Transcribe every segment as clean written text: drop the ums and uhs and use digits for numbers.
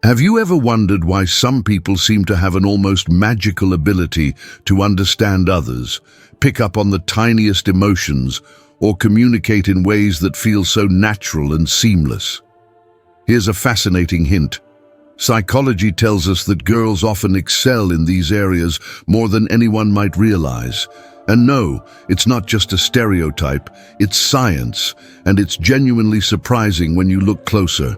Have you ever wondered why some people seem to have an almost magical ability to understand others, pick up on the tiniest emotions, or communicate in ways that feel so natural and seamless? Here's a fascinating hint. Psychology tells us that girls often excel in these areas more than anyone might realize. And no, it's not just a stereotype, it's science, and it's genuinely surprising when you look closer.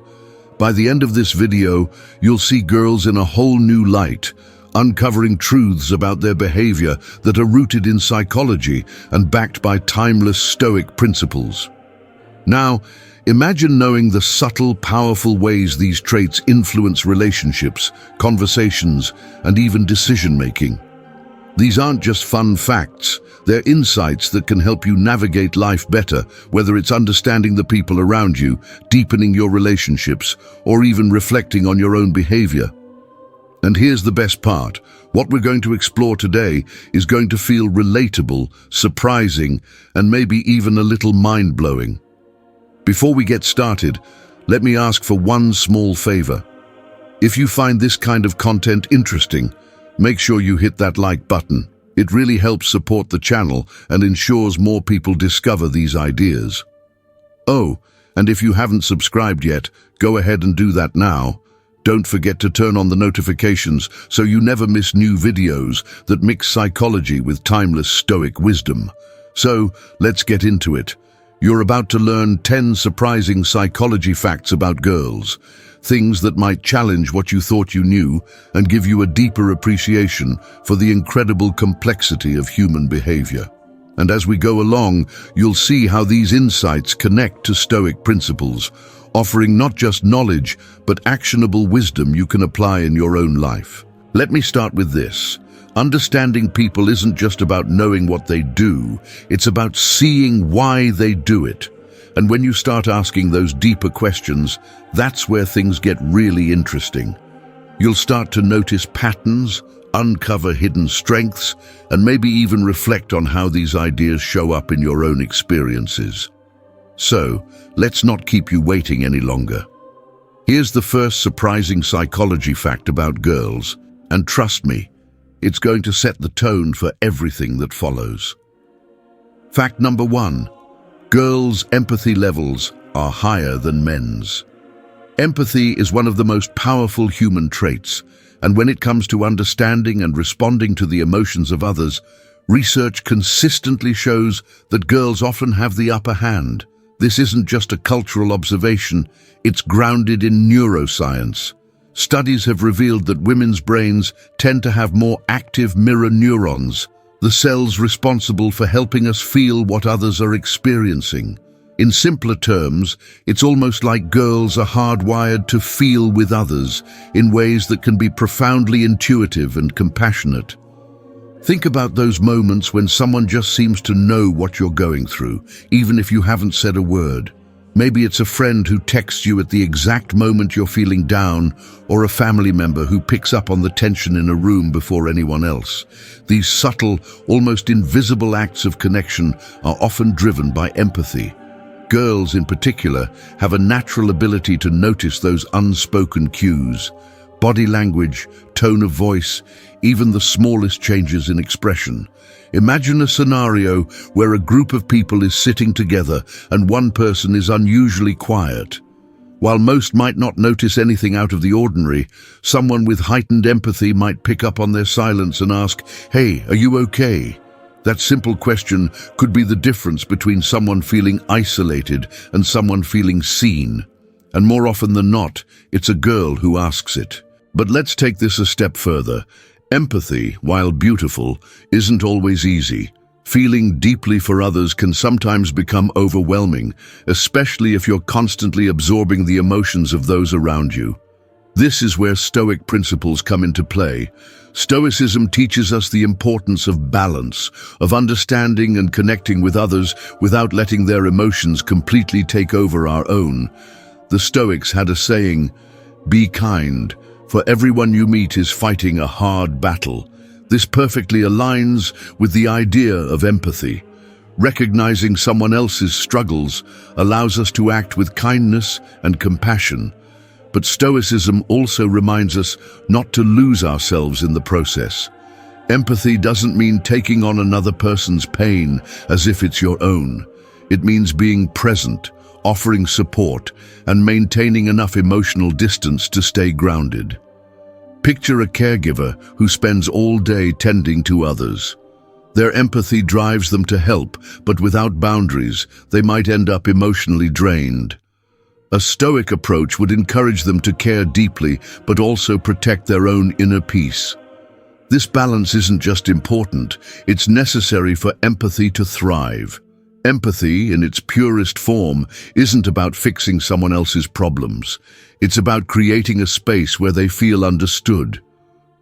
By the end of this video, you'll see girls in a whole new light, uncovering truths about their behavior that are rooted in psychology and backed by timeless Stoic principles. Now, imagine knowing the subtle, powerful ways these traits influence relationships, conversations, and even decision-making. These aren't just fun facts, they're insights that can help you navigate life better, whether it's understanding the people around you, deepening your relationships, or even reflecting on your own behavior. And here's the best part. What we're going to explore today is going to feel relatable, surprising, and maybe even a little mind-blowing. Before we get started, let me ask for one small favor. If you find this kind of content interesting, make sure you hit that like button. It really helps support the channel and ensures more people discover these ideas. Oh, and if you haven't subscribed yet, go ahead and do that now. Don't forget to turn on the notifications so you never miss new videos that mix psychology with timeless Stoic wisdom. So, let's get into it. You're about to learn 10 surprising psychology facts about girls, things that might challenge what you thought you knew and give you a deeper appreciation for the incredible complexity of human behavior. And as we go along, you'll see how these insights connect to Stoic principles, offering not just knowledge, but actionable wisdom you can apply in your own life. Let me start with this. Understanding people isn't just about knowing what they do, it's about seeing why they do it. And when you start asking those deeper questions, that's where things get really interesting. You'll start to notice patterns, uncover hidden strengths, and maybe even reflect on how these ideas show up in your own experiences. So, let's not keep you waiting any longer. Here's the first surprising psychology fact about girls, and trust me, it's going to set the tone for everything that follows. Fact number 1. Girls' empathy levels are higher than men's. Empathy is one of the most powerful human traits, and when it comes to understanding and responding to the emotions of others, research consistently shows that girls often have the upper hand. This isn't just a cultural observation, it's grounded in neuroscience. Studies have revealed that women's brains tend to have more active mirror neurons, the cells responsible for helping us feel what others are experiencing. In simpler terms, it's almost like girls are hardwired to feel with others in ways that can be profoundly intuitive and compassionate. Think about those moments when someone just seems to know what you're going through, even if you haven't said a word. Maybe it's a friend who texts you at the exact moment you're feeling down, or a family member who picks up on the tension in a room before anyone else. These subtle, almost invisible acts of connection are often driven by empathy. Girls, in particular, have a natural ability to notice those unspoken cues. Body language, tone of voice, even the smallest changes in expression. Imagine a scenario where a group of people is sitting together and one person is unusually quiet. While most might not notice anything out of the ordinary, someone with heightened empathy might pick up on their silence and ask, "Hey, are you okay?" That simple question could be the difference between someone feeling isolated and someone feeling seen. And more often than not, it's a girl who asks it. But let's take this a step further. Empathy, while beautiful, isn't always easy. Feeling deeply for others can sometimes become overwhelming, especially if you're constantly absorbing the emotions of those around you. This is where Stoic principles come into play. Stoicism teaches us the importance of balance, of understanding and connecting with others without letting their emotions completely take over our own. The Stoics had a saying, "Be kind, for everyone you meet is fighting a hard battle." This perfectly aligns with the idea of empathy. Recognizing someone else's struggles allows us to act with kindness and compassion. But Stoicism also reminds us not to lose ourselves in the process. Empathy doesn't mean taking on another person's pain as if it's your own. It means being present, offering support, and maintaining enough emotional distance to stay grounded. Picture a caregiver who spends all day tending to others. Their empathy drives them to help, but without boundaries, they might end up emotionally drained. A Stoic approach would encourage them to care deeply, but also protect their own inner peace. This balance isn't just important, it's necessary for empathy to thrive. Empathy, in its purest form, isn't about fixing someone else's problems. It's about creating a space where they feel understood.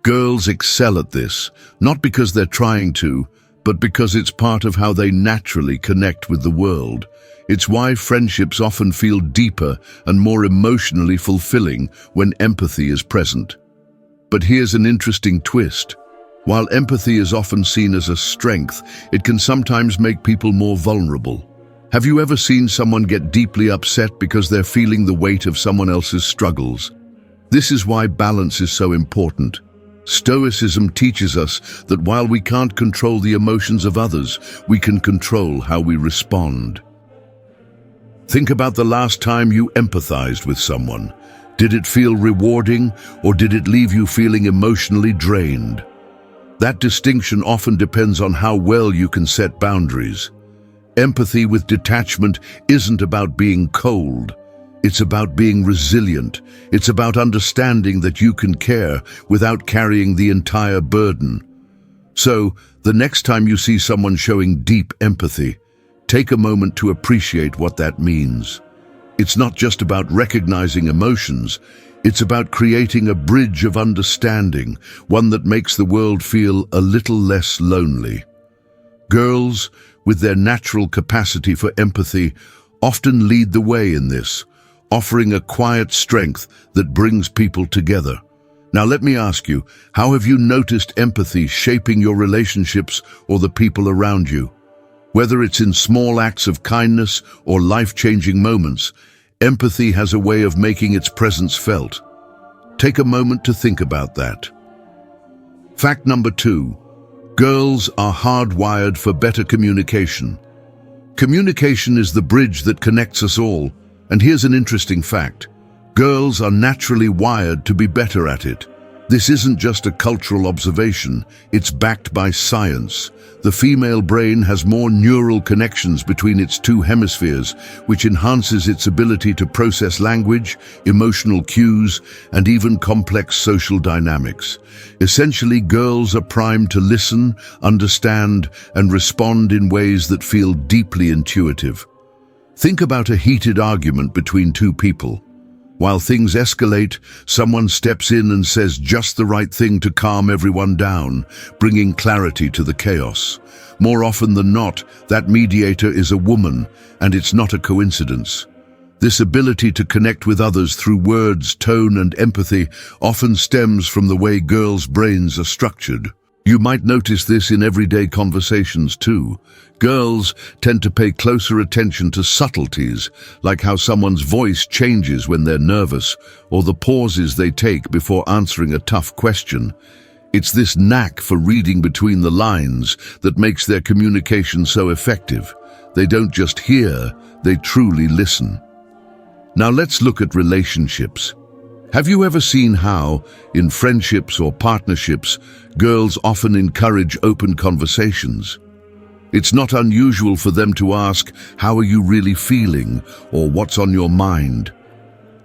Girls excel at this, not because they're trying to, but because it's part of how they naturally connect with the world. It's why friendships often feel deeper and more emotionally fulfilling when empathy is present. But here's an interesting twist. While empathy is often seen as a strength, it can sometimes make people more vulnerable. Have you ever seen someone get deeply upset because they're feeling the weight of someone else's struggles? This is why balance is so important. Stoicism teaches us that while we can't control the emotions of others, we can control how we respond. Think about the last time you empathized with someone. Did it feel rewarding, or did it leave you feeling emotionally drained? That distinction often depends on how well you can set boundaries. Empathy with detachment isn't about being cold. It's about being resilient. It's about understanding that you can care without carrying the entire burden. So, the next time you see someone showing deep empathy, take a moment to appreciate what that means. It's not just about recognizing emotions, it's about creating a bridge of understanding, one that makes the world feel a little less lonely. Girls, with their natural capacity for empathy, often lead the way in this, offering a quiet strength that brings people together. Now let me ask you, how have you noticed empathy shaping your relationships or the people around you? Whether it's in small acts of kindness or life-changing moments, empathy has a way of making its presence felt. Take a moment to think about that. Fact number 2. Girls are hardwired for better communication. Communication is the bridge that connects us all, and here's an interesting fact. Girls are naturally wired to be better at it. This isn't just a cultural observation, it's backed by science. The female brain has more neural connections between its two hemispheres, which enhances its ability to process language, emotional cues, and even complex social dynamics. Essentially, girls are primed to listen, understand, and respond in ways that feel deeply intuitive. Think about a heated argument between two people. While things escalate, someone steps in and says just the right thing to calm everyone down, bringing clarity to the chaos. More often than not, that mediator is a woman, and it's not a coincidence. This ability to connect with others through words, tone, and empathy often stems from the way girls' brains are structured. You might notice this in everyday conversations too. Girls tend to pay closer attention to subtleties, like how someone's voice changes when they're nervous, or the pauses they take before answering a tough question. It's this knack for reading between the lines that makes their communication so effective. They don't just hear, they truly listen. Now let's look at relationships. Have you ever seen how, in friendships or partnerships, girls often encourage open conversations? It's not unusual for them to ask, "How are you really feeling?" or "What's on your mind?"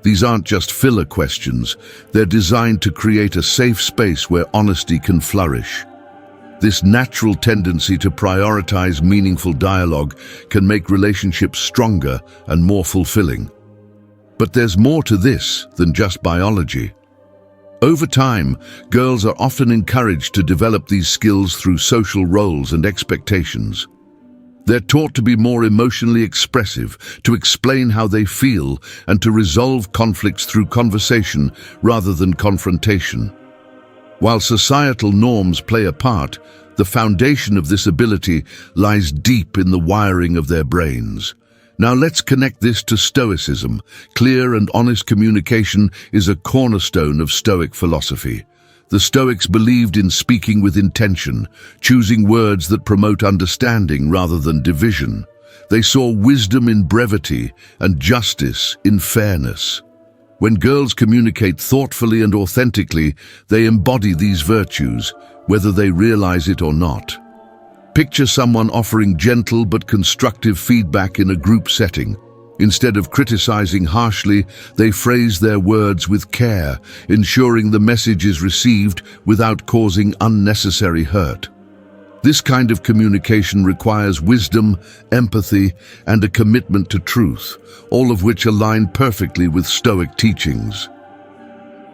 These aren't just filler questions, they're designed to create a safe space where honesty can flourish. This natural tendency to prioritize meaningful dialogue can make relationships stronger and more fulfilling. But there's more to this than just biology. Over time, girls are often encouraged to develop these skills through social roles and expectations. They're taught to be more emotionally expressive, to explain how they feel, and to resolve conflicts through conversation rather than confrontation. While societal norms play a part, the foundation of this ability lies deep in the wiring of their brains. Now let's connect this to Stoicism. Clear and honest communication is a cornerstone of Stoic philosophy. The Stoics believed in speaking with intention, choosing words that promote understanding rather than division. They saw wisdom in brevity and justice in fairness. When girls communicate thoughtfully and authentically, they embody these virtues, whether they realize it or not. Picture someone offering gentle but constructive feedback in a group setting. Instead of criticizing harshly, they phrase their words with care, ensuring the message is received without causing unnecessary hurt. This kind of communication requires wisdom, empathy, and a commitment to truth, all of which align perfectly with Stoic teachings.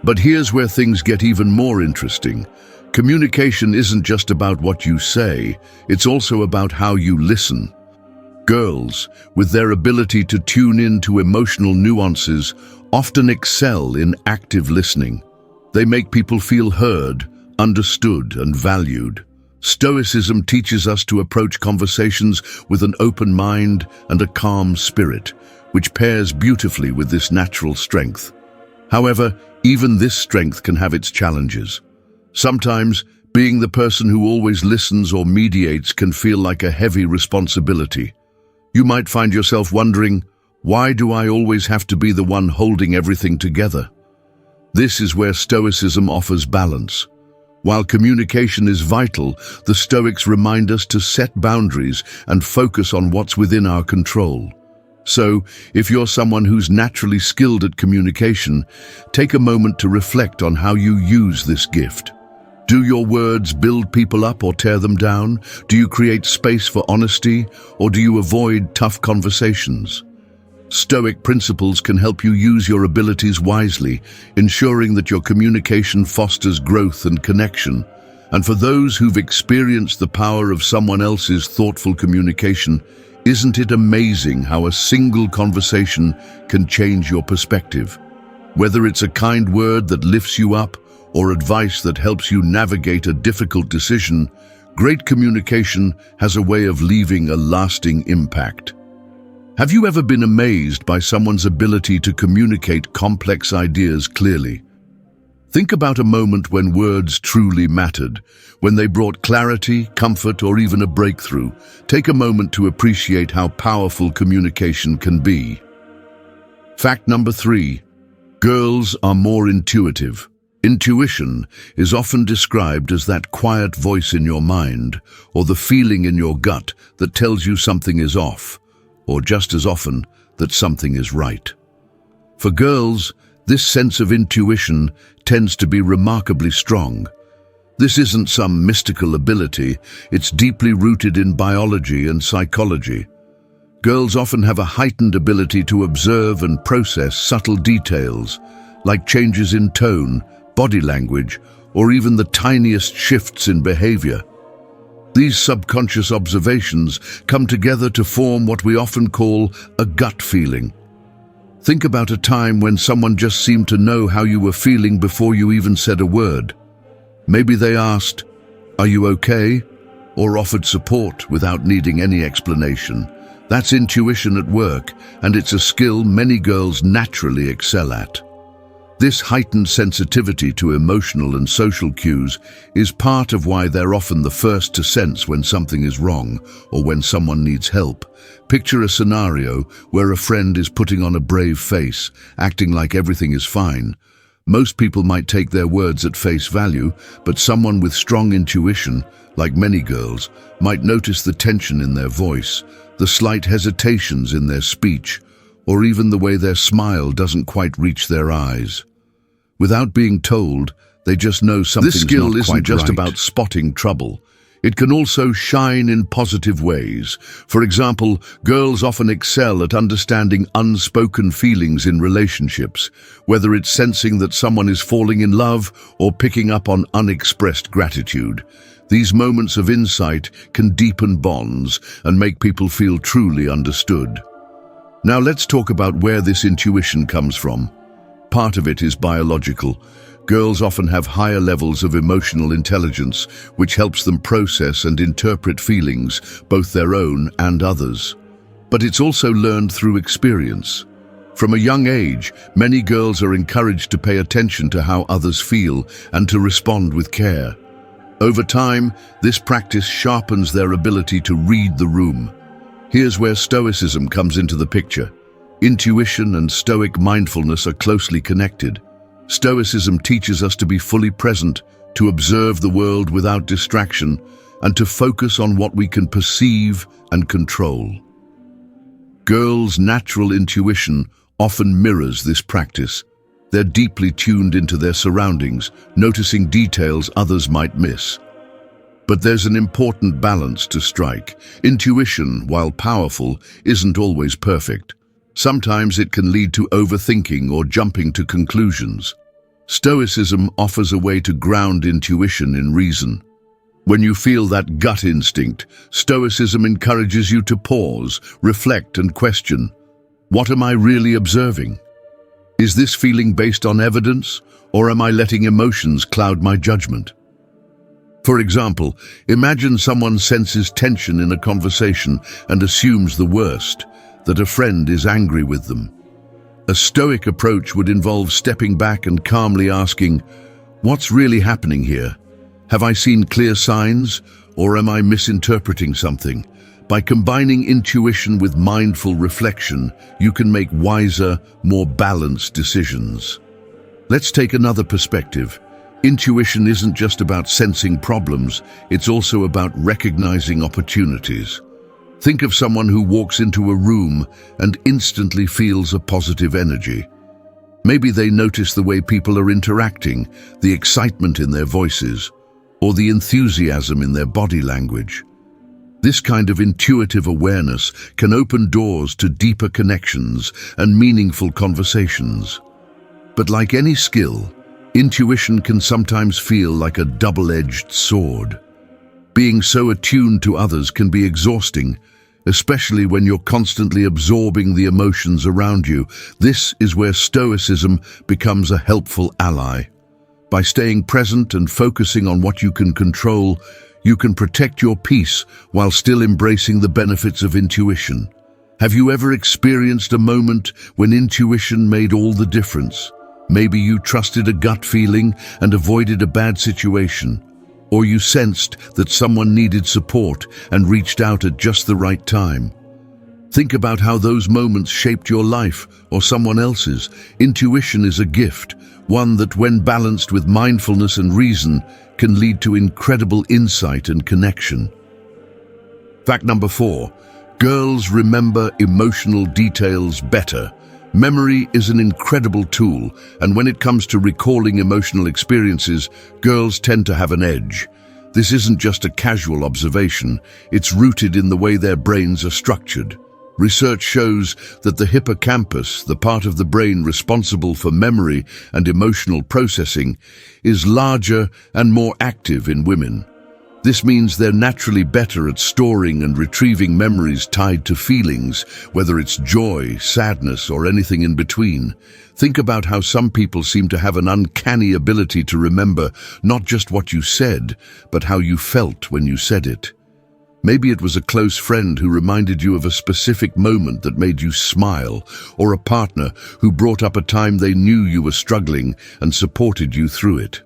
But here's where things get even more interesting. Communication isn't just about what you say, it's also about how you listen. Girls, with their ability to tune in to emotional nuances, often excel in active listening. They make people feel heard, understood, and valued. Stoicism teaches us to approach conversations with an open mind and a calm spirit, which pairs beautifully with this natural strength. However, even this strength can have its challenges. Sometimes, being the person who always listens or mediates can feel like a heavy responsibility. You might find yourself wondering, why do I always have to be the one holding everything together? This is where Stoicism offers balance. While communication is vital, the Stoics remind us to set boundaries and focus on what's within our control. So, if you're someone who's naturally skilled at communication, take a moment to reflect on how you use this gift. Do your words build people up or tear them down? Do you create space for honesty, or do you avoid tough conversations? Stoic principles can help you use your abilities wisely, ensuring that your communication fosters growth and connection. And for those who've experienced the power of someone else's thoughtful communication, isn't it amazing how a single conversation can change your perspective? Whether it's a kind word that lifts you up or advice that helps you navigate a difficult decision, great communication has a way of leaving a lasting impact. Have you ever been amazed by someone's ability to communicate complex ideas clearly? Think about a moment when words truly mattered, when they brought clarity, comfort, or even a breakthrough. Take a moment to appreciate how powerful communication can be. Fact number 3. Girls are more intuitive. Intuition is often described as that quiet voice in your mind, or the feeling in your gut that tells you something is off, or just as often, that something is right. For girls, this sense of intuition tends to be remarkably strong. This isn't some mystical ability, it's deeply rooted in biology and psychology. Girls often have a heightened ability to observe and process subtle details, like changes in tone, body language, or even the tiniest shifts in behavior. These subconscious observations come together to form what we often call a gut feeling. Think about a time when someone just seemed to know how you were feeling before you even said a word. Maybe they asked, "Are you okay?" or offered support without needing any explanation. That's intuition at work, and it's a skill many girls naturally excel at. This heightened sensitivity to emotional and social cues is part of why they're often the first to sense when something is wrong or when someone needs help. Picture a scenario where a friend is putting on a brave face, acting like everything is fine. Most people might take their words at face value, but someone with strong intuition, like many girls, might notice the tension in their voice, the slight hesitations in their speech, or even the way their smile doesn't quite reach their eyes. Without being told, they just know something's not quite right. This skill isn't just about spotting trouble. It can also shine in positive ways. For example, girls often excel at understanding unspoken feelings in relationships, whether it's sensing that someone is falling in love or picking up on unexpressed gratitude. These moments of insight can deepen bonds and make people feel truly understood. Now let's talk about where this intuition comes from. Part of it is biological. Girls often have higher levels of emotional intelligence, which helps them process and interpret feelings, both their own and others. but it's also learned through experience. From a young age, many girls are encouraged to pay attention to how others feel and to respond with care. Over time, this practice sharpens their ability to read the room. Here's where Stoicism comes into the picture. Intuition and Stoic mindfulness are closely connected. Stoicism teaches us to be fully present, to observe the world without distraction, and to focus on what we can perceive and control. Girls' natural intuition often mirrors this practice. They're deeply tuned into their surroundings, noticing details others might miss. But there's an important balance to strike. Intuition, while powerful, isn't always perfect. Sometimes it can lead to overthinking or jumping to conclusions. Stoicism offers a way to ground intuition in reason. When you feel that gut instinct, Stoicism encourages you to pause, reflect, and question. What am I really observing? Is this feeling based on evidence, or am I letting emotions cloud my judgment? For example, imagine someone senses tension in a conversation and assumes the worst, that a friend is angry with them. A Stoic approach would involve stepping back and calmly asking, what's really happening here? Have I seen clear signs, or am I misinterpreting something? By combining intuition with mindful reflection, you can make wiser, more balanced decisions. Let's take another perspective. Intuition isn't just about sensing problems, it's also about recognizing opportunities. Think of someone who walks into a room and instantly feels a positive energy. Maybe they notice the way people are interacting, the excitement in their voices, or the enthusiasm in their body language. This kind of intuitive awareness can open doors to deeper connections and meaningful conversations. But like any skill, intuition can sometimes feel like a double-edged sword. Being so attuned to others can be exhausting, especially when you're constantly absorbing the emotions around you. This is where Stoicism becomes a helpful ally. By staying present and focusing on what you can control, you can protect your peace while still embracing the benefits of intuition. Have you ever experienced a moment when intuition made all the difference? Maybe you trusted a gut feeling and avoided a bad situation, or you sensed that someone needed support and reached out at just the right time. Think about how those moments shaped your life or someone else's. Intuition is a gift, one that, when balanced with mindfulness and reason, can lead to incredible insight and connection. Fact number 4, girls remember emotional details better. Memory is an incredible tool, and when it comes to recalling emotional experiences, girls tend to have an edge. This isn't just a casual observation, it's rooted in the way their brains are structured. Research shows that the hippocampus, the part of the brain responsible for memory and emotional processing, is larger and more active in women. This means they're naturally better at storing and retrieving memories tied to feelings, whether it's joy, sadness, or anything in between. Think about how some people seem to have an uncanny ability to remember not just what you said, but how you felt when you said it. Maybe it was a close friend who reminded you of a specific moment that made you smile, or a partner who brought up a time they knew you were struggling and supported you through it.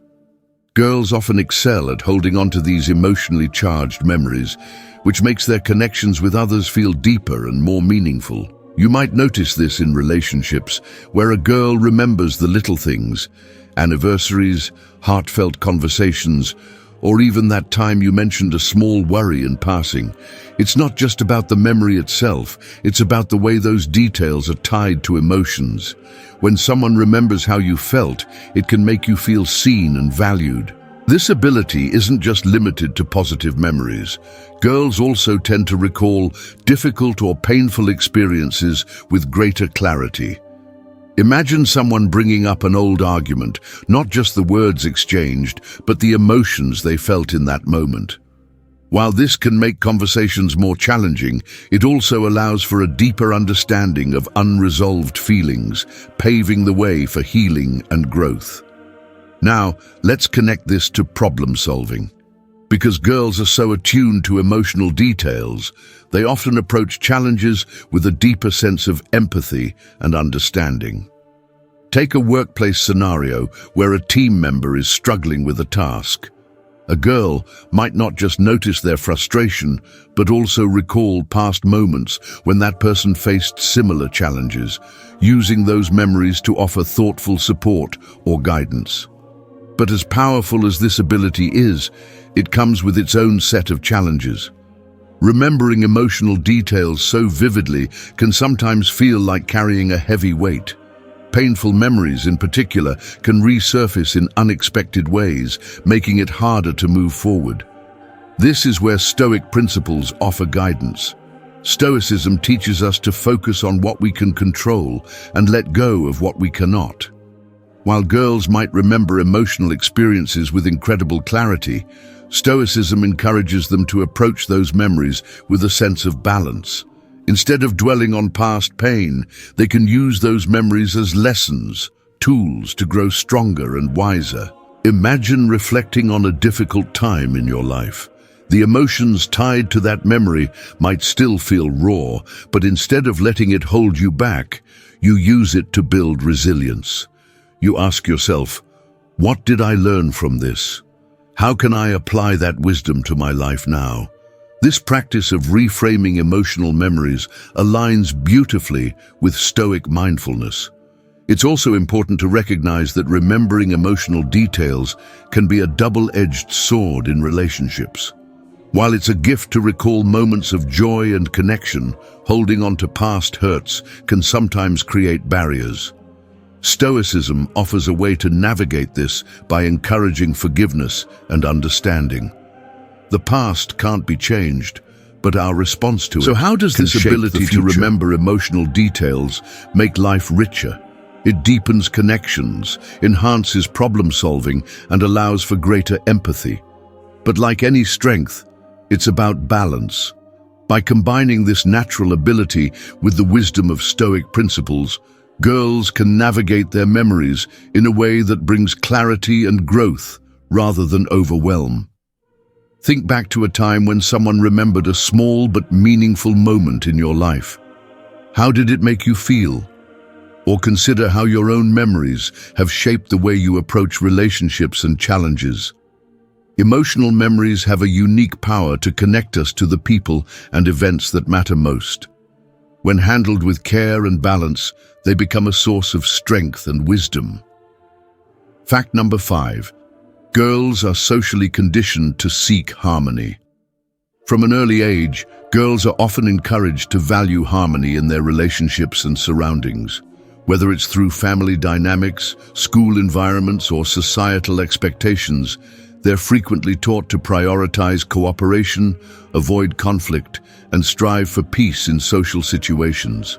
Girls often excel at holding on to these emotionally charged memories, which makes their connections with others feel deeper and more meaningful. You might notice this in relationships, where a girl remembers the little things, anniversaries, heartfelt conversations, or even that time you mentioned a small worry in passing. It's not just about the memory itself, it's about the way those details are tied to emotions. When someone remembers how you felt, it can make you feel seen and valued. This ability isn't just limited to positive memories. Girls also tend to recall difficult or painful experiences with greater clarity. Imagine someone bringing up an old argument, not just the words exchanged, but the emotions they felt in that moment. While this can make conversations more challenging, it also allows for a deeper understanding of unresolved feelings, paving the way for healing and growth. Now, let's connect this to problem solving. Because girls are so attuned to emotional details, they often approach challenges with a deeper sense of empathy and understanding. Take a workplace scenario where a team member is struggling with a task. A girl might not just notice their frustration, but also recall past moments when that person faced similar challenges, using those memories to offer thoughtful support or guidance. But as powerful as this ability is, it comes with its own set of challenges. Remembering emotional details so vividly can sometimes feel like carrying a heavy weight. Painful memories, in particular, can resurface in unexpected ways, making it harder to move forward. This is where Stoic principles offer guidance. Stoicism teaches us to focus on what we can control and let go of what we cannot. While girls might remember emotional experiences with incredible clarity, Stoicism encourages them to approach those memories with a sense of balance. Instead of dwelling on past pain, they can use those memories as lessons, tools to grow stronger and wiser. Imagine reflecting on a difficult time in your life. The emotions tied to that memory might still feel raw, but instead of letting it hold you back, you use it to build resilience. You ask yourself, what did I learn from this? How can I apply that wisdom to my life now? This practice of reframing emotional memories aligns beautifully with Stoic mindfulness. It's also important to recognize that remembering emotional details can be a double-edged sword in relationships. While it's a gift to recall moments of joy and connection, holding on to past hurts can sometimes create barriers. Stoicism offers a way to navigate this by encouraging forgiveness and understanding. The past can't be changed, but our response to it. So how does this ability to remember emotional details make life richer? It deepens connections, enhances problem-solving, and allows for greater empathy. But like any strength, it's about balance. By combining this natural ability with the wisdom of Stoic principles, girls can navigate their memories in a way that brings clarity and growth rather than overwhelm. Think back to a time when someone remembered a small but meaningful moment in your life. How did it make you feel? Or consider how your own memories have shaped the way you approach relationships and challenges. Emotional memories have a unique power to connect us to the people and events that matter most. When handled with care and balance, they become a source of strength and wisdom. Fact number 5. Girls are socially conditioned to seek harmony. From an early age, girls are often encouraged to value harmony in their relationships and surroundings. Whether it's through family dynamics, school environments, or societal expectations, they're frequently taught to prioritize cooperation, avoid conflict, and strive for peace in social situations.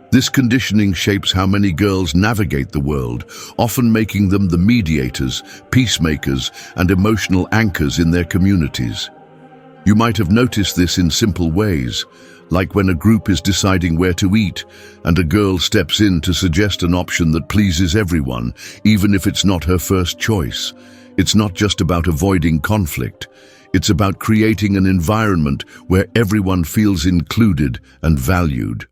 This conditioning shapes how many girls navigate the world, often making them the mediators, peacemakers, and emotional anchors in their communities. You might have noticed this in simple ways, like when a group is deciding where to eat, and a girl steps in to suggest an option that pleases everyone, even if it's not her first choice. It's not just about avoiding conflict. It's about creating an environment where everyone feels included and valued.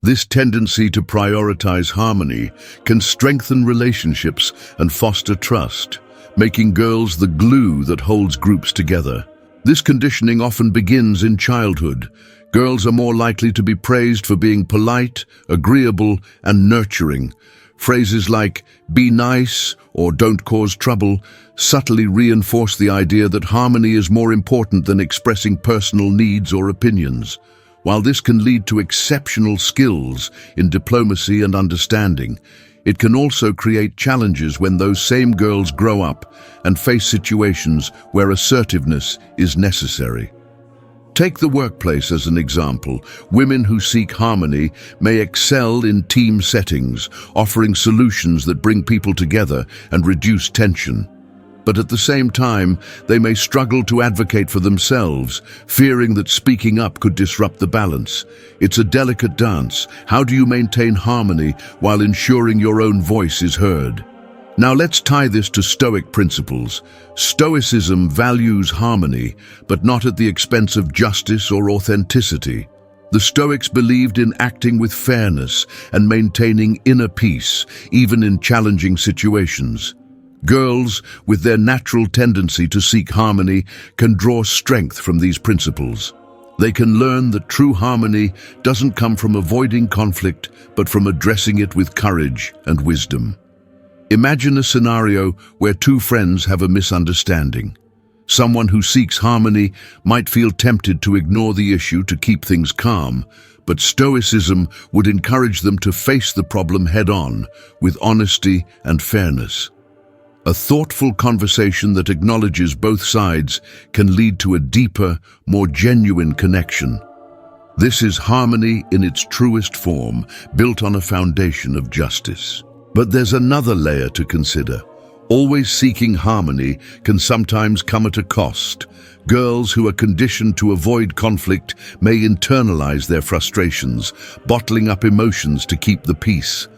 This tendency to prioritize harmony can strengthen relationships and foster trust, making girls the glue that holds groups together. This conditioning often begins in childhood. Girls are more likely to be praised for being polite, agreeable, and nurturing. Phrases like, "be nice," or "don't cause trouble," subtly reinforce the idea that harmony is more important than expressing personal needs or opinions. While this can lead to exceptional skills in diplomacy and understanding, it can also create challenges when those same girls grow up and face situations where assertiveness is necessary. Take the workplace as an example. Women who seek harmony may excel in team settings, offering solutions that bring people together and reduce tension. But at the same time, they may struggle to advocate for themselves, fearing that speaking up could disrupt the balance. It's a delicate dance. How do you maintain harmony while ensuring your own voice is heard? Now let's tie this to Stoic principles. Stoicism values harmony, but not at the expense of justice or authenticity. The Stoics believed in acting with fairness and maintaining inner peace, even in challenging situations. Girls, with their natural tendency to seek harmony, can draw strength from these principles. They can learn that true harmony doesn't come from avoiding conflict, but from addressing it with courage and wisdom. Imagine a scenario where two friends have a misunderstanding. Someone who seeks harmony might feel tempted to ignore the issue to keep things calm, but Stoicism would encourage them to face the problem head-on, with honesty and fairness. A thoughtful conversation that acknowledges both sides can lead to a deeper, more genuine connection. This is harmony in its truest form, built on a foundation of justice. But there's another layer to consider. Always seeking harmony can sometimes come at a cost. Girls who are conditioned to avoid conflict may internalize their frustrations, bottling up emotions to keep the peace.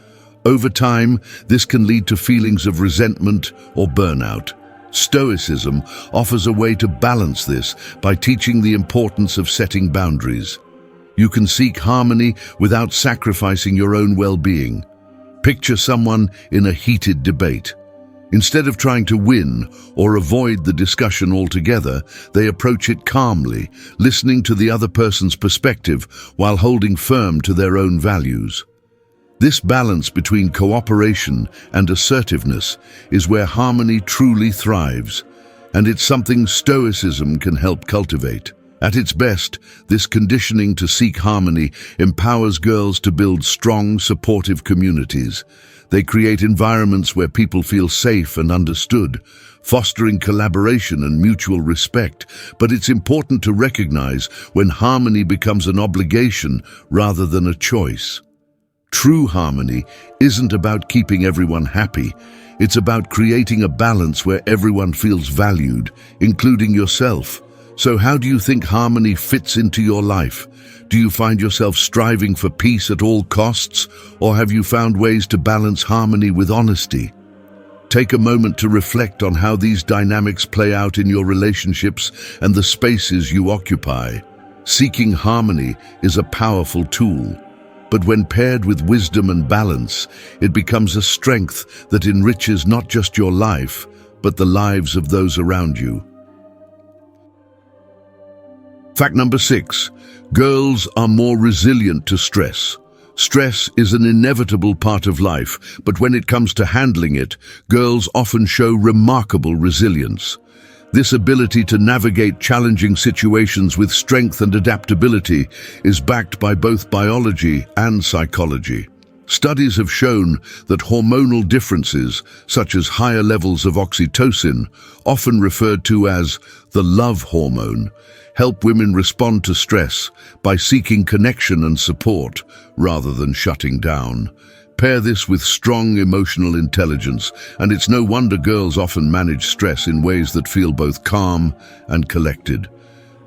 Over time, this can lead to feelings of resentment or burnout. Stoicism offers a way to balance this by teaching the importance of setting boundaries. You can seek harmony without sacrificing your own well-being. Picture someone in a heated debate. Instead of trying to win or avoid the discussion altogether, they approach it calmly, listening to the other person's perspective while holding firm to their own values. This balance between cooperation and assertiveness is where harmony truly thrives, and it's something Stoicism can help cultivate. At its best, this conditioning to seek harmony empowers girls to build strong, supportive communities. They create environments where people feel safe and understood, fostering collaboration and mutual respect. But it's important to recognize when harmony becomes an obligation rather than a choice. True harmony isn't about keeping everyone happy. It's about creating a balance where everyone feels valued, including yourself. So how do you think harmony fits into your life? Do you find yourself striving for peace at all costs, or have you found ways to balance harmony with honesty? Take a moment to reflect on how these dynamics play out in your relationships and the spaces you occupy. Seeking harmony is a powerful tool, but when paired with wisdom and balance, it becomes a strength that enriches not just your life, but the lives of those around you. Fact number 6. Girls are more resilient to stress. Stress is an inevitable part of life, but when it comes to handling it, girls often show remarkable resilience. This ability to navigate challenging situations with strength and adaptability is backed by both biology and psychology. Studies have shown that hormonal differences, such as higher levels of oxytocin, often referred to as the love hormone, help women respond to stress by seeking connection and support rather than shutting down. Pair this with strong emotional intelligence, and it's no wonder girls often manage stress in ways that feel both calm and collected.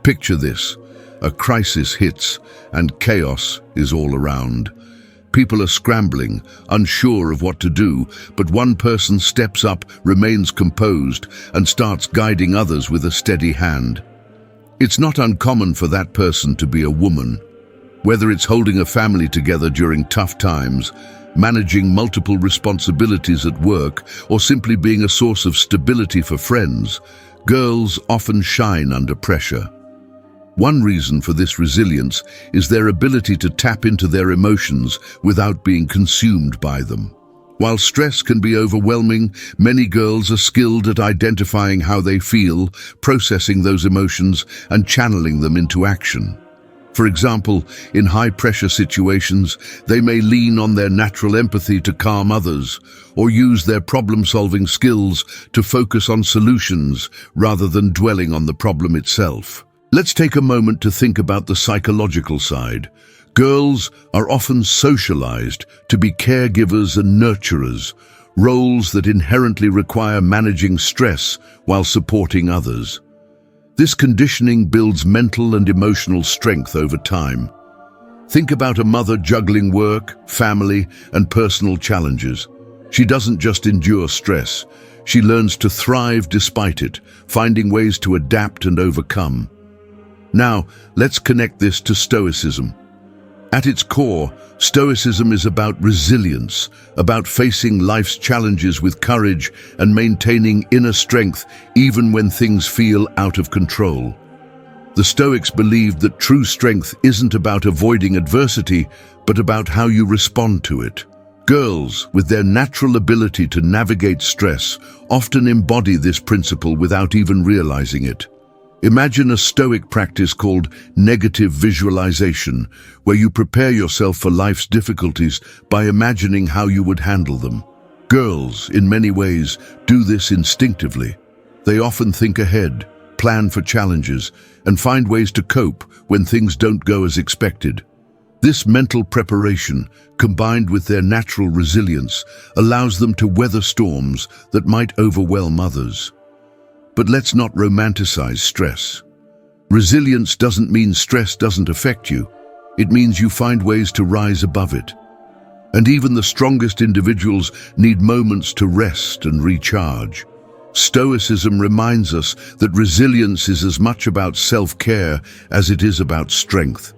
Picture this: a crisis hits and chaos is all around. People are scrambling, unsure of what to do, but one person steps up, remains composed, and starts guiding others with a steady hand. It's not uncommon for that person to be a woman. Whether it's holding a family together during tough times, managing multiple responsibilities at work, or simply being a source of stability for friends, girls often shine under pressure. One reason for this resilience is their ability to tap into their emotions without being consumed by them. While stress can be overwhelming, many girls are skilled at identifying how they feel, processing those emotions, and channeling them into action. For example, in high-pressure situations, they may lean on their natural empathy to calm others, or use their problem-solving skills to focus on solutions rather than dwelling on the problem itself. Let's take a moment to think about the psychological side. Girls are often socialized to be caregivers and nurturers, roles that inherently require managing stress while supporting others. This conditioning builds mental and emotional strength over time. Think about a mother juggling work, family, and personal challenges. She doesn't just endure stress, she learns to thrive despite it, finding ways to adapt and overcome. Now, let's connect this to Stoicism. At its core, Stoicism is about resilience, about facing life's challenges with courage and maintaining inner strength even when things feel out of control. The Stoics believed that true strength isn't about avoiding adversity, but about how you respond to it. Girls, with their natural ability to navigate stress, often embody this principle without even realizing it. Imagine a Stoic practice called negative visualization, where you prepare yourself for life's difficulties by imagining how you would handle them. Girls, in many ways, do this instinctively. They often think ahead, plan for challenges, and find ways to cope when things don't go as expected. This mental preparation, combined with their natural resilience, allows them to weather storms that might overwhelm others. But let's not romanticize stress. Resilience doesn't mean stress doesn't affect you. It means you find ways to rise above it. And even the strongest individuals need moments to rest and recharge. Stoicism reminds us that resilience is as much about self-care as it is about strength.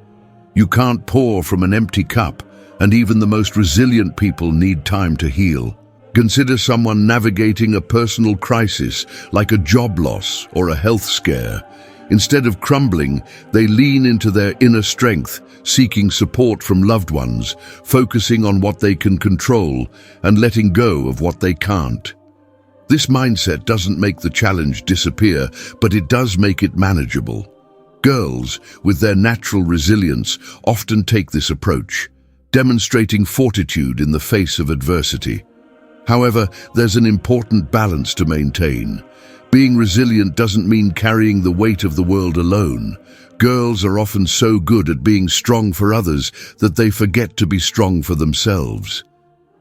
You can't pour from an empty cup, and even the most resilient people need time to heal. Consider someone navigating a personal crisis, like a job loss or a health scare. Instead of crumbling, they lean into their inner strength, seeking support from loved ones, focusing on what they can control and letting go of what they can't. This mindset doesn't make the challenge disappear, but it does make it manageable. Girls, with their natural resilience, often take this approach, demonstrating fortitude in the face of adversity. However, there's an important balance to maintain. Being resilient doesn't mean carrying the weight of the world alone. Girls are often so good at being strong for others that they forget to be strong for themselves.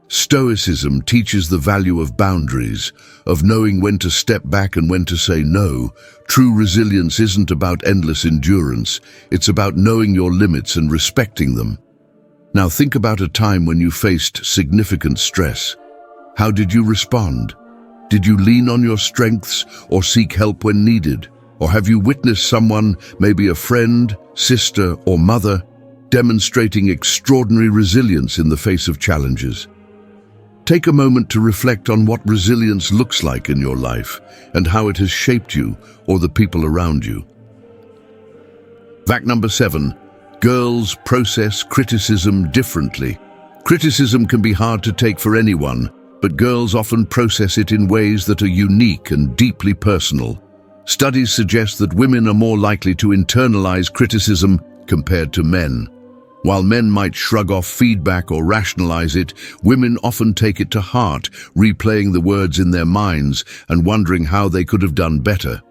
Stoicism teaches the value of boundaries, of knowing when to step back and when to say no. True resilience isn't about endless endurance, it's about knowing your limits and respecting them. Now think about a time when you faced significant stress. How did you respond? Did you lean on your strengths or seek help when needed? Or have you witnessed someone, maybe a friend, sister, or mother, demonstrating extraordinary resilience in the face of challenges? Take a moment to reflect on what resilience looks like in your life and how it has shaped you or the people around you. Fact number 7. Girls process criticism differently. Criticism can be hard to take for anyone, but girls often process it in ways that are unique and deeply personal. Studies suggest that women are more likely to internalize criticism compared to men. While men might shrug off feedback or rationalize it, women often take it to heart, replaying the words in their minds and wondering how they could have done better.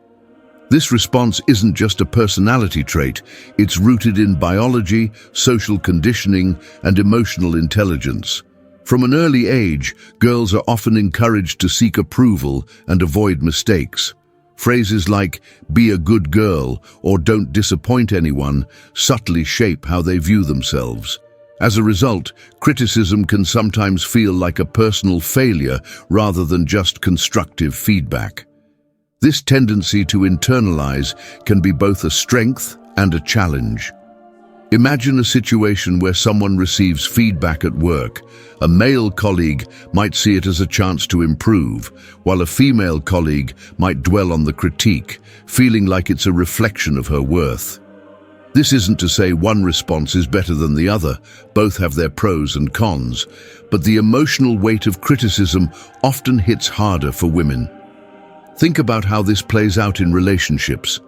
This response isn't just a personality trait, it's rooted in biology, social conditioning, and emotional intelligence. From an early age, girls are often encouraged to seek approval and avoid mistakes. Phrases like, "be a good girl," or "don't disappoint anyone," subtly shape how they view themselves. As a result, criticism can sometimes feel like a personal failure rather than just constructive feedback. This tendency to internalize can be both a strength and a challenge. Imagine a situation where someone receives feedback at work. A male colleague might see it as a chance to improve, while a female colleague might dwell on the critique, feeling like it's a reflection of her worth. This isn't to say one response is better than the other, both have their pros and cons, but the emotional weight of criticism often hits harder for women. Think about how this plays out in relationships.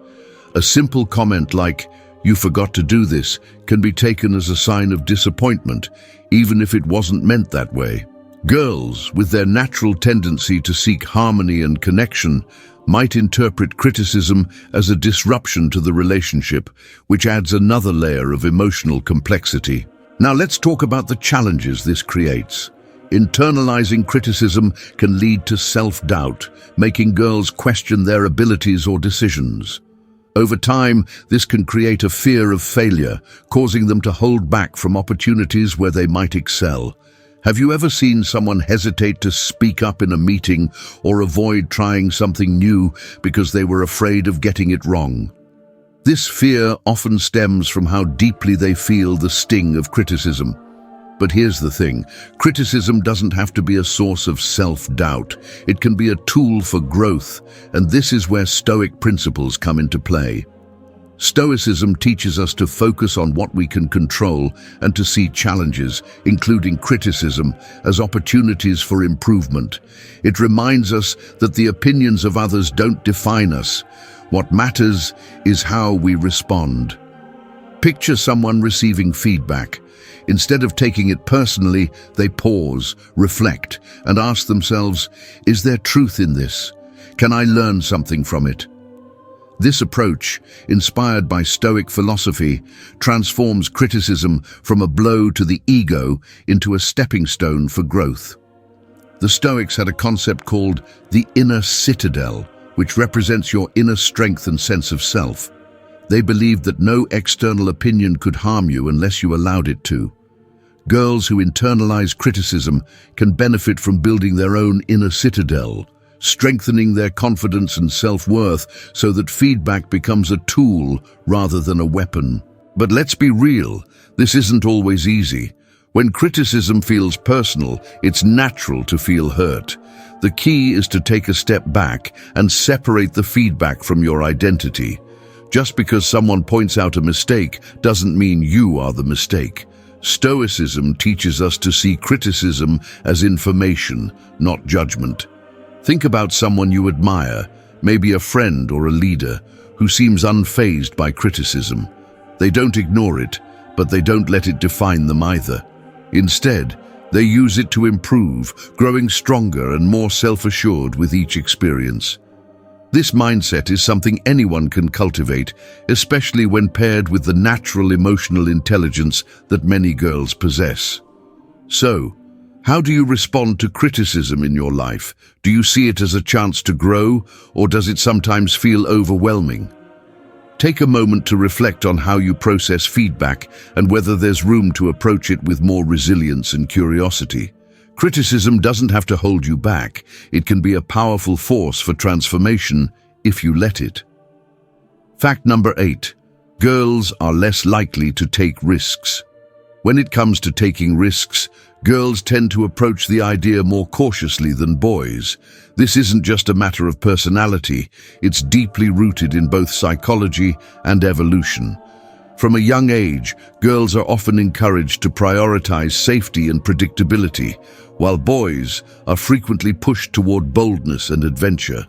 A simple comment like, "you forgot to do this," can be taken as a sign of disappointment, even if it wasn't meant that way. Girls, with their natural tendency to seek harmony and connection, might interpret criticism as a disruption to the relationship, which adds another layer of emotional complexity. Now let's talk about the challenges this creates. Internalizing criticism can lead to self-doubt, making girls question their abilities or decisions. Over time, this can create a fear of failure, causing them to hold back from opportunities where they might excel. Have you ever seen someone hesitate to speak up in a meeting or avoid trying something new because they were afraid of getting it wrong? This fear often stems from how deeply they feel the sting of criticism. But here's the thing, criticism doesn't have to be a source of self-doubt. It can be a tool for growth, and this is where Stoic principles come into play. Stoicism teaches us to focus on what we can control and to see challenges, including criticism, as opportunities for improvement. It reminds us that the opinions of others don't define us. What matters is how we respond. Picture someone receiving feedback. Instead of taking it personally, they pause, reflect, and ask themselves, is there truth in this? Can I learn something from it? This approach, inspired by Stoic philosophy, transforms criticism from a blow to the ego into a stepping stone for growth. The Stoics had a concept called the inner citadel, which represents your inner strength and sense of self. They believed that no external opinion could harm you unless you allowed it to. Girls who internalize criticism can benefit from building their own inner citadel, strengthening their confidence and self-worth so that feedback becomes a tool rather than a weapon. But let's be real, this isn't always easy. When criticism feels personal, it's natural to feel hurt. The key is to take a step back and separate the feedback from your identity. Just because someone points out a mistake doesn't mean you are the mistake. Stoicism teaches us to see criticism as information, not judgment. Think about someone you admire, maybe a friend or a leader, who seems unfazed by criticism. They don't ignore it, but they don't let it define them either. Instead, they use it to improve, growing stronger and more self-assured with each experience. This mindset is something anyone can cultivate, especially when paired with the natural emotional intelligence that many girls possess. So, how do you respond to criticism in your life? Do you see it as a chance to grow, or does it sometimes feel overwhelming? Take a moment to reflect on how you process feedback and whether there's room to approach it with more resilience and curiosity. Criticism doesn't have to hold you back. It can be a powerful force for transformation if you let it. Fact number 8. Girls are less likely to take risks. When it comes to taking risks, girls tend to approach the idea more cautiously than boys. This isn't just a matter of personality, it's deeply rooted in both psychology and evolution. From a young age, girls are often encouraged to prioritize safety and predictability, while boys are frequently pushed toward boldness and adventure.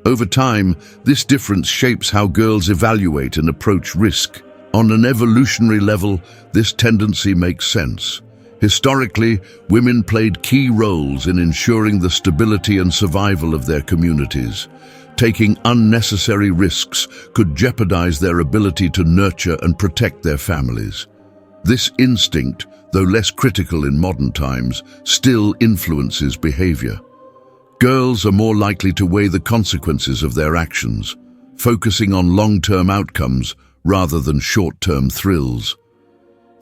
Over time, this difference shapes how girls evaluate and approach risk. On an evolutionary level, this tendency makes sense. Historically, women played key roles in ensuring the stability and survival of their communities. Taking unnecessary risks could jeopardize their ability to nurture and protect their families. This instinct, though less critical in modern times, still influences behavior. Girls are more likely to weigh the consequences of their actions, focusing on long-term outcomes rather than short-term thrills.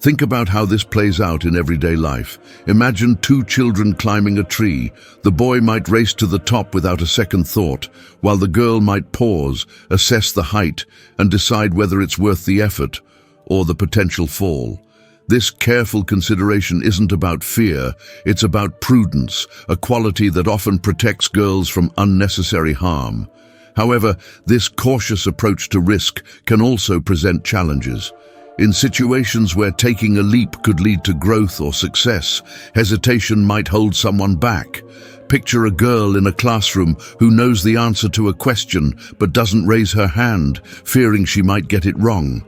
Think about how this plays out in everyday life. Imagine two children climbing a tree. The boy might race to the top without a second thought, while the girl might pause, assess the height, and decide whether it's worth the effort or the potential fall. This careful consideration isn't about fear, it's about prudence, a quality that often protects girls from unnecessary harm. However, this cautious approach to risk can also present challenges. In situations where taking a leap could lead to growth or success, hesitation might hold someone back. Picture a girl in a classroom who knows the answer to a question but doesn't raise her hand, fearing she might get it wrong.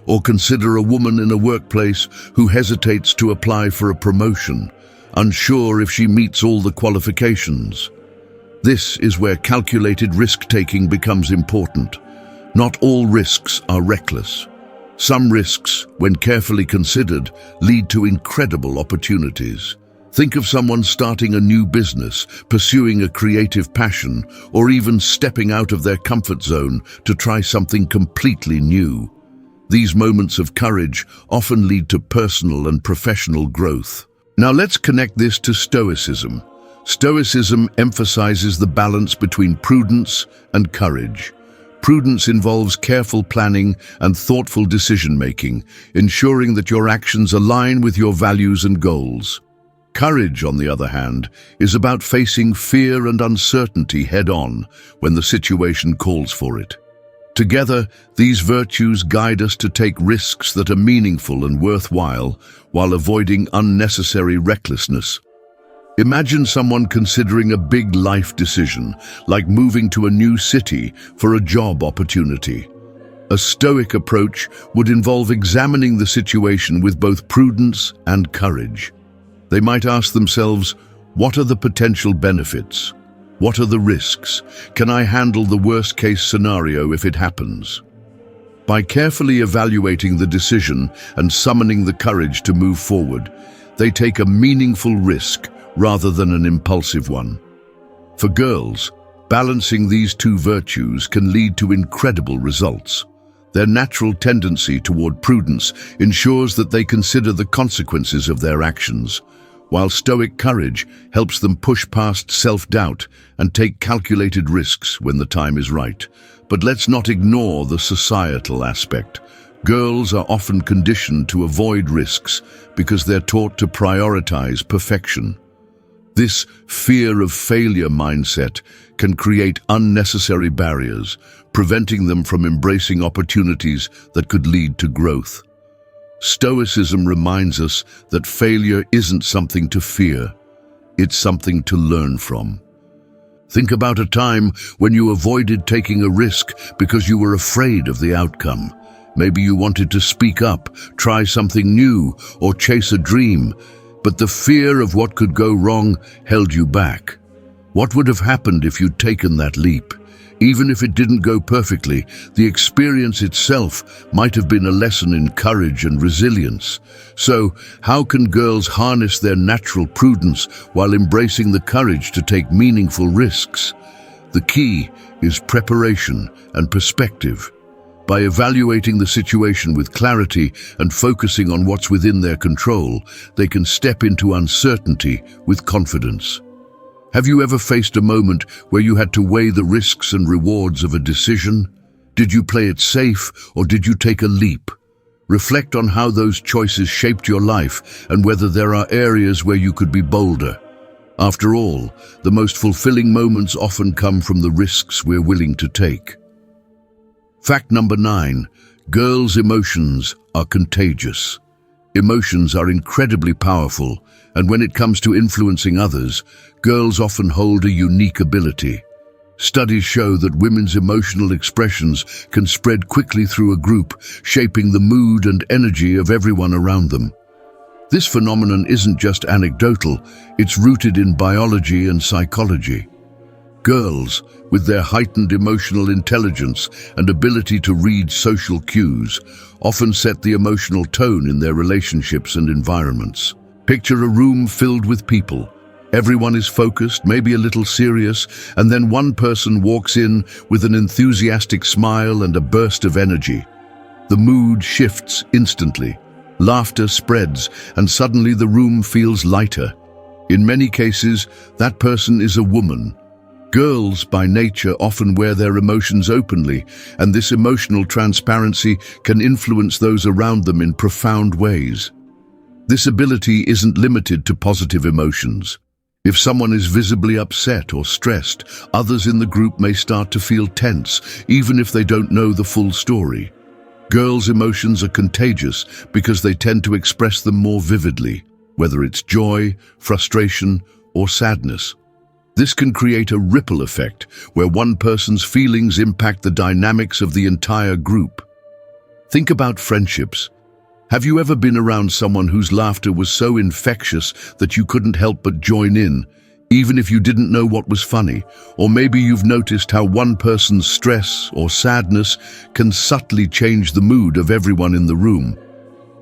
Or consider a woman in a workplace who hesitates to apply for a promotion, unsure if she meets all the qualifications. This is where calculated risk-taking becomes important. Not all risks are reckless. Some risks, when carefully considered, lead to incredible opportunities. Think of someone starting a new business, pursuing a creative passion, or even stepping out of their comfort zone to try something completely new. These moments of courage often lead to personal and professional growth. Now let's connect this to Stoicism. Stoicism emphasizes the balance between prudence and courage. Prudence involves careful planning and thoughtful decision-making, ensuring that your actions align with your values and goals. Courage, on the other hand, is about facing fear and uncertainty head-on when the situation calls for it. Together, these virtues guide us to take risks that are meaningful and worthwhile while avoiding unnecessary recklessness. Imagine someone considering a big life decision, like moving to a new city for a job opportunity. A Stoic approach would involve examining the situation with both prudence and courage. They might ask themselves, what are the potential benefits? What are the risks? Can I handle the worst-case scenario if it happens? By carefully evaluating the decision and summoning the courage to move forward, they take a meaningful risk rather than an impulsive one. For girls, balancing these two virtues can lead to incredible results. Their natural tendency toward prudence ensures that they consider the consequences of their actions, while Stoic courage helps them push past self-doubt and take calculated risks when the time is right. But let's not ignore the societal aspect. Girls are often conditioned to avoid risks because they're taught to prioritize perfection. This fear of failure mindset can create unnecessary barriers, preventing them from embracing opportunities that could lead to growth. Stoicism reminds us that failure isn't something to fear, it's something to learn from. Think about a time when you avoided taking a risk because you were afraid of the outcome. Maybe you wanted to speak up, try something new, or chase a dream, but the fear of what could go wrong held you back. What would have happened if you'd taken that leap? Even if it didn't go perfectly, the experience itself might have been a lesson in courage and resilience. So, how can girls harness their natural prudence while embracing the courage to take meaningful risks? The key is preparation and perspective. By evaluating the situation with clarity and focusing on what's within their control, they can step into uncertainty with confidence. Have you ever faced a moment where you had to weigh the risks and rewards of a decision? Did you play it safe or did you take a leap? Reflect on how those choices shaped your life and whether there are areas where you could be bolder. After all, the most fulfilling moments often come from the risks we're willing to take. Fact number 9, girls' emotions are contagious. Emotions are incredibly powerful, and when it comes to influencing others, girls often hold a unique ability. Studies show that women's emotional expressions can spread quickly through a group, shaping the mood and energy of everyone around them. This phenomenon isn't just anecdotal, it's rooted in biology and psychology. Girls, with their heightened emotional intelligence and ability to read social cues, often set the emotional tone in their relationships and environments. Picture a room filled with people. Everyone is focused, maybe a little serious, and then one person walks in with an enthusiastic smile and a burst of energy. The mood shifts instantly. Laughter spreads, and suddenly the room feels lighter. In many cases, that person is a woman. Girls, by nature, often wear their emotions openly, and this emotional transparency can influence those around them in profound ways. This ability isn't limited to positive emotions. If someone is visibly upset or stressed, others in the group may start to feel tense, even if they don't know the full story. Girls' emotions are contagious because they tend to express them more vividly, whether it's joy, frustration, or sadness. This can create a ripple effect where one person's feelings impact the dynamics of the entire group. Think about friendships. Have you ever been around someone whose laughter was so infectious that you couldn't help but join in, even if you didn't know what was funny? Or maybe you've noticed how one person's stress or sadness can subtly change the mood of everyone in the room.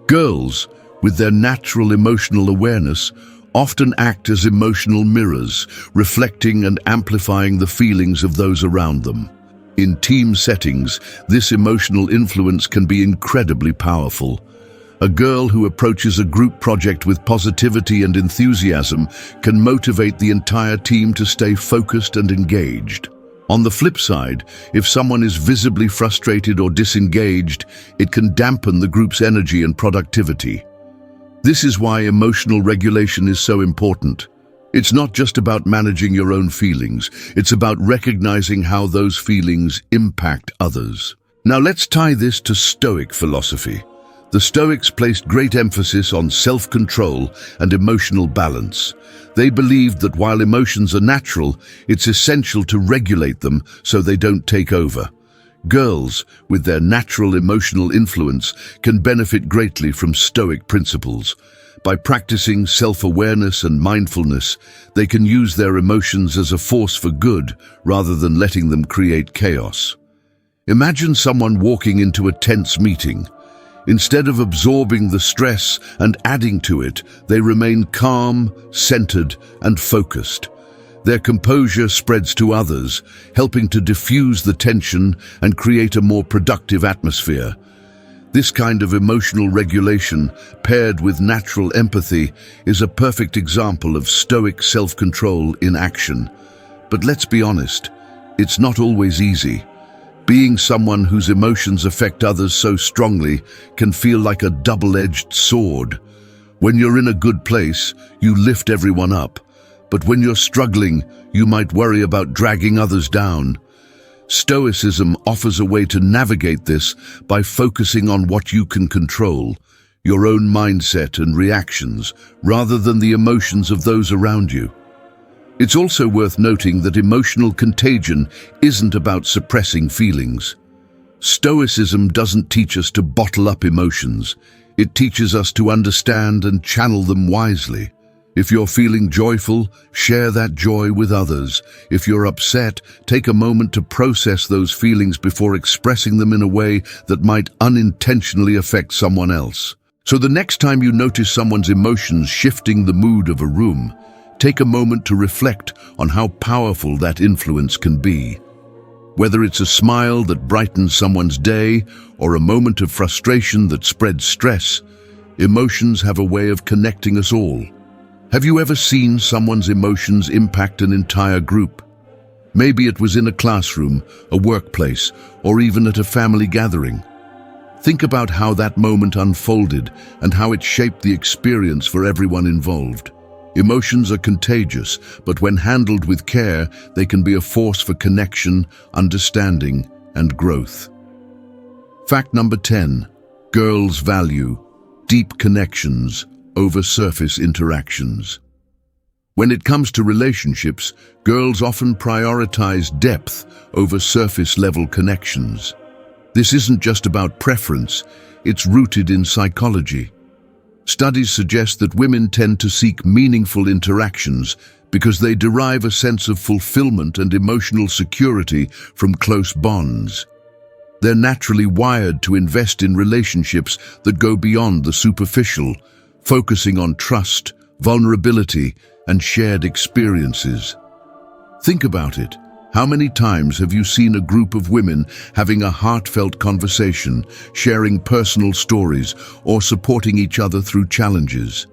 Girls, with their natural emotional awareness, often act as emotional mirrors, reflecting and amplifying the feelings of those around them. In team settings, this emotional influence can be incredibly powerful. A girl who approaches a group project with positivity and enthusiasm can motivate the entire team to stay focused and engaged. On the flip side, if someone is visibly frustrated or disengaged, it can dampen the group's energy and productivity. This is why emotional regulation is so important. It's not just about managing your own feelings, it's about recognizing how those feelings impact others. Now let's tie this to Stoic philosophy. The Stoics placed great emphasis on self-control and emotional balance. They believed that while emotions are natural, it's essential to regulate them so they don't take over. Girls, with their natural emotional influence, can benefit greatly from Stoic principles. By practicing self-awareness and mindfulness, they can use their emotions as a force for good rather than letting them create chaos. Imagine someone walking into a tense meeting. Instead of absorbing the stress and adding to it, they remain calm, centered, and focused. Their composure spreads to others, helping to diffuse the tension and create a more productive atmosphere. This kind of emotional regulation, paired with natural empathy, is a perfect example of Stoic self-control in action. But let's be honest, it's not always easy. Being someone whose emotions affect others so strongly can feel like a double-edged sword. When you're in a good place, you lift everyone up. But when you're struggling, you might worry about dragging others down. Stoicism offers a way to navigate this by focusing on what you can control, your own mindset and reactions, rather than the emotions of those around you. It's also worth noting that emotional contagion isn't about suppressing feelings. Stoicism doesn't teach us to bottle up emotions. It teaches us to understand and channel them wisely. If you're feeling joyful, share that joy with others. If you're upset, take a moment to process those feelings before expressing them in a way that might unintentionally affect someone else. So the next time you notice someone's emotions shifting the mood of a room, take a moment to reflect on how powerful that influence can be. Whether it's a smile that brightens someone's day or a moment of frustration that spreads stress, emotions have a way of connecting us all. Have you ever seen someone's emotions impact an entire group? Maybe it was in a classroom, a workplace, or even at a family gathering. Think about how that moment unfolded and how it shaped the experience for everyone involved. Emotions are contagious, but when handled with care, they can be a force for connection, understanding, and growth. Fact number 10. Girls value deep connections over surface interactions. When it comes to relationships, girls often prioritize depth over surface-level connections. This isn't just about preference, it's rooted in psychology. Studies suggest that women tend to seek meaningful interactions because they derive a sense of fulfillment and emotional security from close bonds. They're naturally wired to invest in relationships that go beyond the superficial, focusing on trust, vulnerability, and shared experiences. Think about it. How many times have you seen a group of women having a heartfelt conversation, sharing personal stories, or supporting each other through challenges?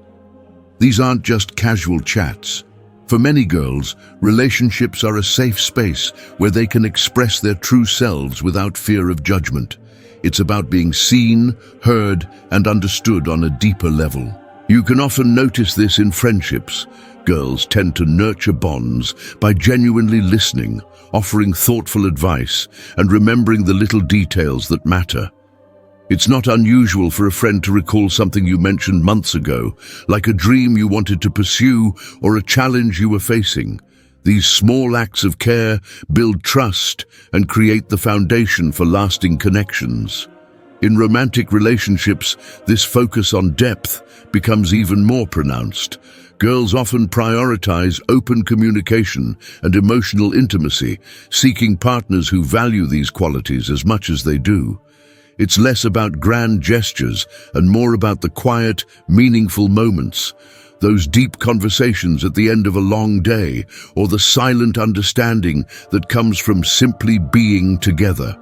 These aren't just casual chats. For many girls, relationships are a safe space where they can express their true selves without fear of judgment. It's about being seen, heard, and understood on a deeper level. You can often notice this in friendships. Girls tend to nurture bonds by genuinely listening, offering thoughtful advice, and remembering the little details that matter. It's not unusual for a friend to recall something you mentioned months ago, like a dream you wanted to pursue or a challenge you were facing. These small acts of care build trust and create the foundation for lasting connections. In romantic relationships, this focus on depth becomes even more pronounced. Girls often prioritize open communication and emotional intimacy, seeking partners who value these qualities as much as they do. It's less about grand gestures and more about the quiet, meaningful moments, those deep conversations at the end of a long day, or the silent understanding that comes from simply being together.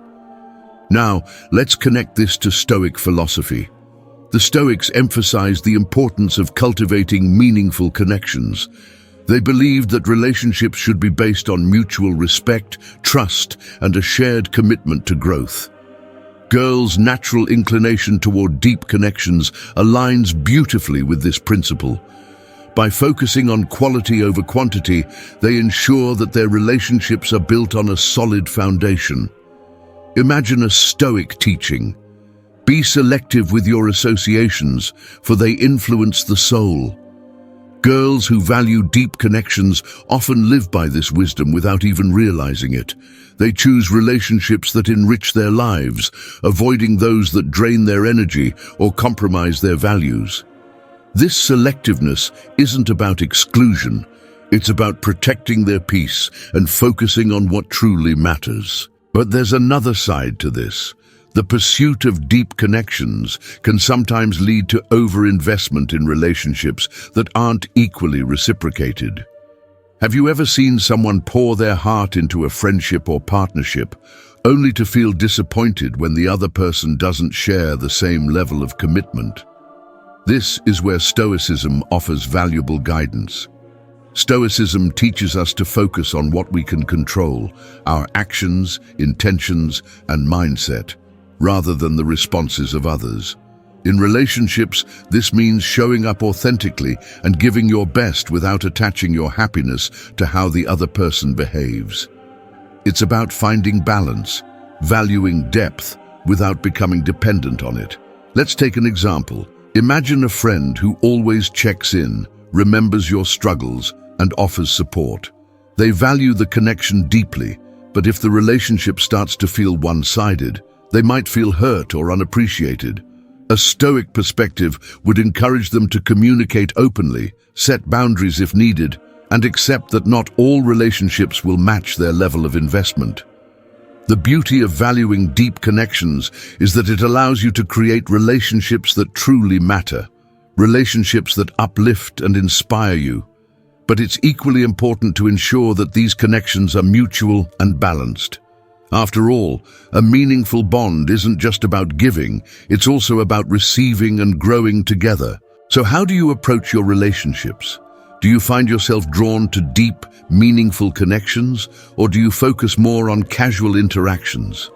Now, let's connect this to Stoic philosophy. The Stoics emphasized the importance of cultivating meaningful connections. They believed that relationships should be based on mutual respect, trust, and a shared commitment to growth. Girls' natural inclination toward deep connections aligns beautifully with this principle. By focusing on quality over quantity, they ensure that their relationships are built on a solid foundation. Imagine a Stoic teaching. Be selective with your associations, for they influence the soul. Girls who value deep connections often live by this wisdom without even realizing it. They choose relationships that enrich their lives, avoiding those that drain their energy or compromise their values. This selectiveness isn't about exclusion. It's about protecting their peace and focusing on what truly matters. But there's another side to this. The pursuit of deep connections can sometimes lead to overinvestment in relationships that aren't equally reciprocated. Have you ever seen someone pour their heart into a friendship or partnership, only to feel disappointed when the other person doesn't share the same level of commitment? This is where Stoicism offers valuable guidance. Stoicism teaches us to focus on what we can control, our actions, intentions, and mindset, rather than the responses of others. In relationships, this means showing up authentically and giving your best without attaching your happiness to how the other person behaves. It's about finding balance, valuing depth without becoming dependent on it. Let's take an example. Imagine a friend who always checks in, remembers your struggles, and offers support. They value the connection deeply, but if the relationship starts to feel one-sided, they might feel hurt or unappreciated. A Stoic perspective would encourage them to communicate openly, set boundaries if needed, and accept that not all relationships will match their level of investment. The beauty of valuing deep connections is that it allows you to create relationships that truly matter, relationships that uplift and inspire you. But it's equally important to ensure that these connections are mutual and balanced. After all, a meaningful bond isn't just about giving, it's also about receiving and growing together. So how do you approach your relationships? Do you find yourself drawn to deep, meaningful connections, or do you focus more on casual interactions?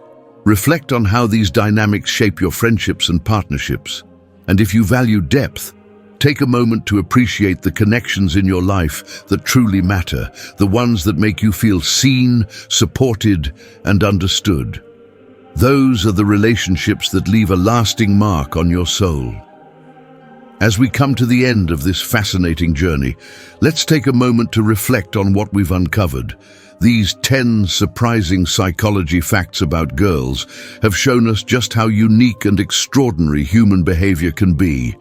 Reflect on how these dynamics shape your friendships and partnerships. And if you value depth, take a moment to appreciate the connections in your life that truly matter, the ones that make you feel seen, supported, and understood. Those are the relationships that leave a lasting mark on your soul. As we come to the end of this fascinating journey, let's take a moment to reflect on what we've uncovered. These 10 surprising psychology facts about girls have shown us just how unique and extraordinary human behavior can be.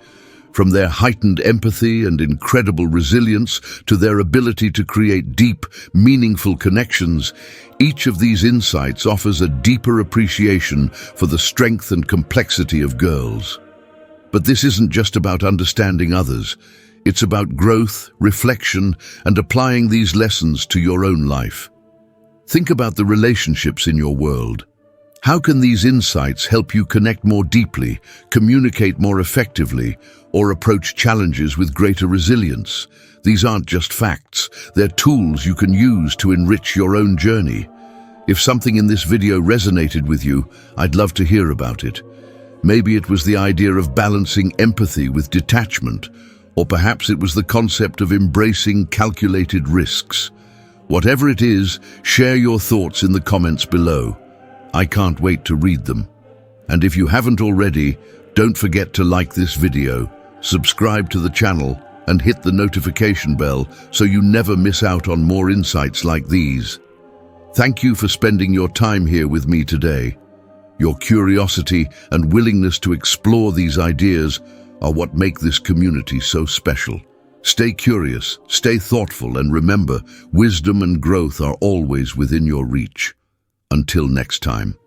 From their heightened empathy and incredible resilience to their ability to create deep, meaningful connections, each of these insights offers a deeper appreciation for the strength and complexity of girls. But this isn't just about understanding others. It's about growth, reflection, and applying these lessons to your own life. Think about the relationships in your world. How can these insights help you connect more deeply, communicate more effectively, or approach challenges with greater resilience? These aren't just facts, they're tools you can use to enrich your own journey. If something in this video resonated with you, I'd love to hear about it. Maybe it was the idea of balancing empathy with detachment, or perhaps it was the concept of embracing calculated risks. Whatever it is, share your thoughts in the comments below. I can't wait to read them. And if you haven't already, don't forget to like this video, subscribe to the channel, and hit the notification bell so you never miss out on more insights like these. Thank you for spending your time here with me today. Your curiosity and willingness to explore these ideas are what make this community so special. Stay curious, stay thoughtful, and remember, wisdom and growth are always within your reach. Until next time.